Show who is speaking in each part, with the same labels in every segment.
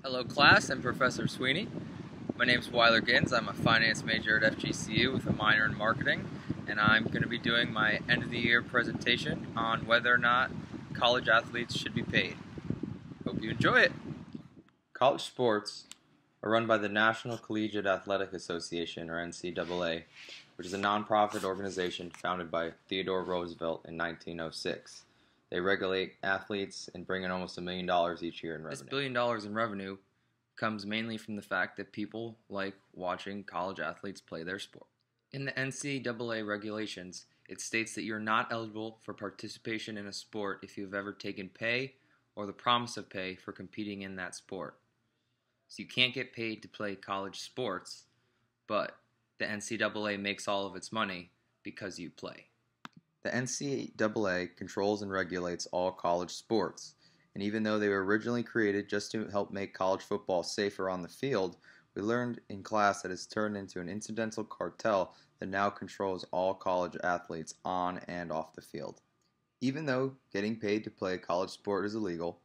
Speaker 1: Hello class, I'm Professor Sweeney. My name is Weiler Gins. I'm a finance major at FGCU with a minor in marketing, and I'm going to be doing my end of the year presentation on whether or not college athletes should be paid. Hope you enjoy it. College sports are run by the National Collegiate Athletic Association, or NCAA, which is a nonprofit organization founded by Theodore Roosevelt in 1906. They regulate athletes and bring in almost $1 million each year in revenue. This $1 billion in revenue comes mainly from the fact that people like watching college athletes play their sport. In the NCAA regulations, it states that you're not eligible for participation in a sport if you've ever taken pay or the promise of pay for competing in that sport. So you can't get paid to play college sports, but the NCAA makes all of its money because you play. The NCAA controls and regulates all college sports, and even though they were originally created just to help make college football safer on the field, we learned in class that it's turned into an incidental cartel that now controls all college athletes on and off the field. Even though getting paid to play a college sport is illegal,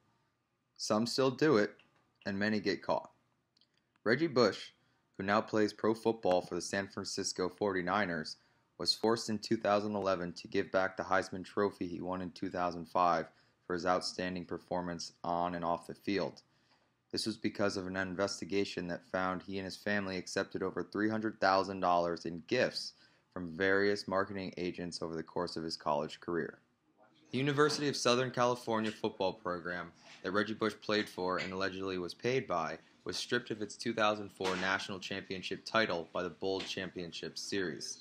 Speaker 1: some still do it, and many get caught. Reggie Bush, who now plays pro football for the San Francisco 49ers, was forced in 2011 to give back the Heisman Trophy he won in 2005 for his outstanding performance on and off the field. This was because of an investigation that found he and his family accepted over $300,000 in gifts from various marketing agents over the course of his college career. The University of Southern California football program that Reggie Bush played for and allegedly was paid by was stripped of its 2004 national championship title by the Bowl Championship Series.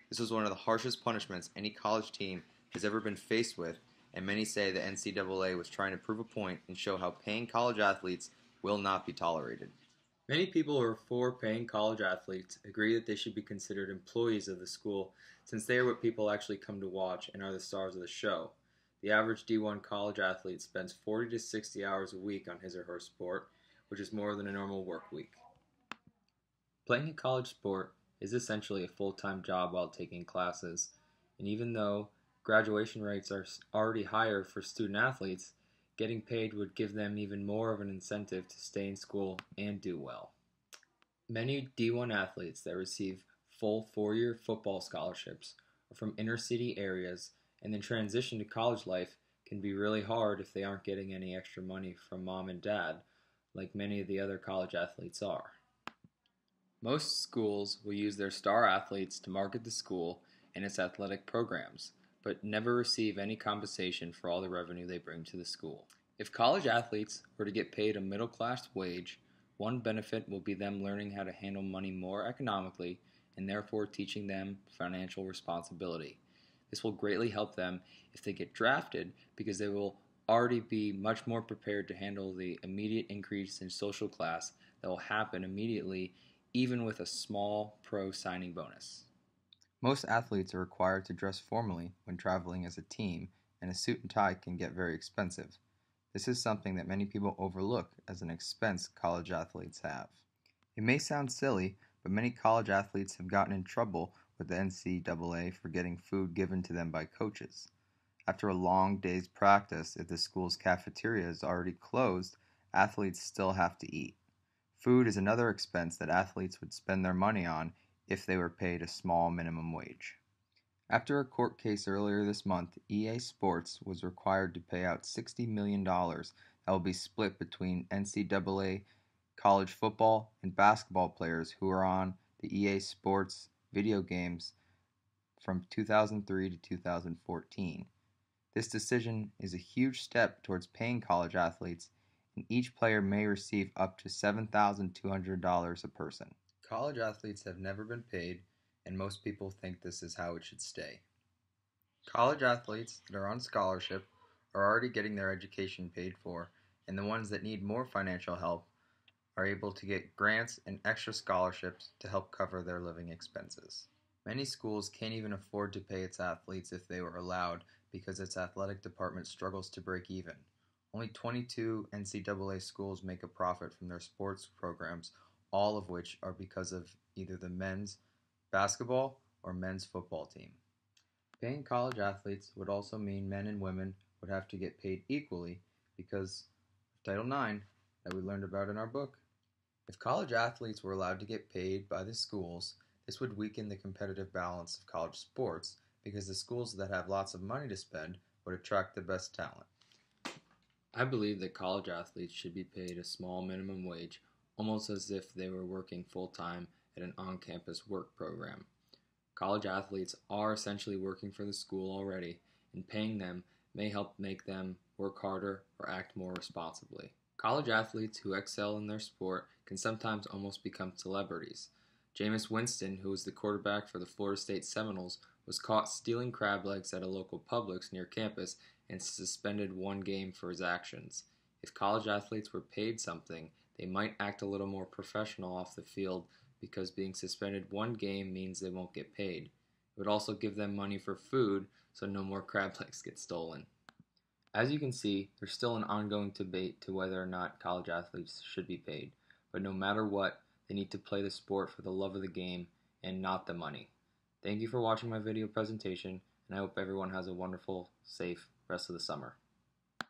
Speaker 1: This was one of the harshest punishments any college team has ever been faced with, and many say the NCAA was trying to prove a point and show how paying college athletes will not be tolerated. Many people who are for paying college athletes agree that they should be considered employees of the school, since they are what people actually come to watch and are the stars of the show. The average D1 college athlete spends 40 to 60 hours a week on his or her sport, which is more than a normal work week. Playing a college sport is essentially a full-time job while taking classes, and even though graduation rates are already higher for student athletes, getting paid would give them even more of an incentive to stay in school and do well. Many D1 athletes that receive full 4-year football scholarships are from inner-city areas, and then transition to college life can be really hard if they aren't getting any extra money from mom and dad, like many of the other college athletes are. Most schools will use their star athletes to market the school and its athletic programs, but never receive any compensation for all the revenue they bring to the school. If college athletes were to get paid a middle-class wage, one benefit will be them learning how to handle money more economically and therefore teaching them financial responsibility. This will greatly help them if they get drafted because they will already be much more prepared to handle the immediate increase in social class that will happen immediately even with a small pro signing bonus. Most athletes are required to dress formally when traveling as a team, and a suit and tie can get very expensive. This is something that many people overlook as an expense college athletes have. It may sound silly, but many college athletes have gotten in trouble with the NCAA for getting food given to them by coaches. After a long day's practice, if the school's cafeteria is already closed, athletes still have to eat. Food is another expense that athletes would spend their money on if they were paid a small minimum wage. After a court case earlier this month, EA Sports was required to pay out $60 million that will be split between NCAA college football and basketball players who are on the EA Sports video games from 2003 to 2014. This decision is a huge step towards paying college athletes, and each player may receive up to $7,200 a person. College athletes have never been paid, and most people think this is how it should stay. College athletes that are on scholarship are already getting their education paid for, and the ones that need more financial help are able to get grants and extra scholarships to help cover their living expenses. Many schools can't even afford to pay its athletes if they were allowed because its athletic department struggles to break even. Only 22 NCAA schools make a profit from their sports programs, all of which are because of either the men's basketball or men's football team. Paying college athletes would also mean men and women would have to get paid equally because of Title IX that we learned about in our book. If college athletes were allowed to get paid by the schools, this would weaken the competitive balance of college sports because the schools that have lots of money to spend would attract the best talent.
Speaker 2: I believe that college athletes should be paid a small minimum wage, almost as if they were working full-time at an on-campus work program. College athletes are essentially working for the school already, and paying them may help make them work harder or act more responsibly. College athletes who excel in their sport can sometimes almost become celebrities. Jameis Winston, who was the quarterback for the Florida State Seminoles, was caught stealing crab legs at a local Publix near campus and suspended one game for his actions. If college athletes were paid something, they might act a little more professional off the field because being suspended one game means they won't get paid. It would also give them money for food so no more crab legs get stolen. As you can see, there's still an ongoing debate to whether or not college athletes should be paid, but no matter what, they need to play the sport for the love of the game and not the money. Thank you for watching my video presentation, and I hope everyone has a wonderful, safe rest of the summer.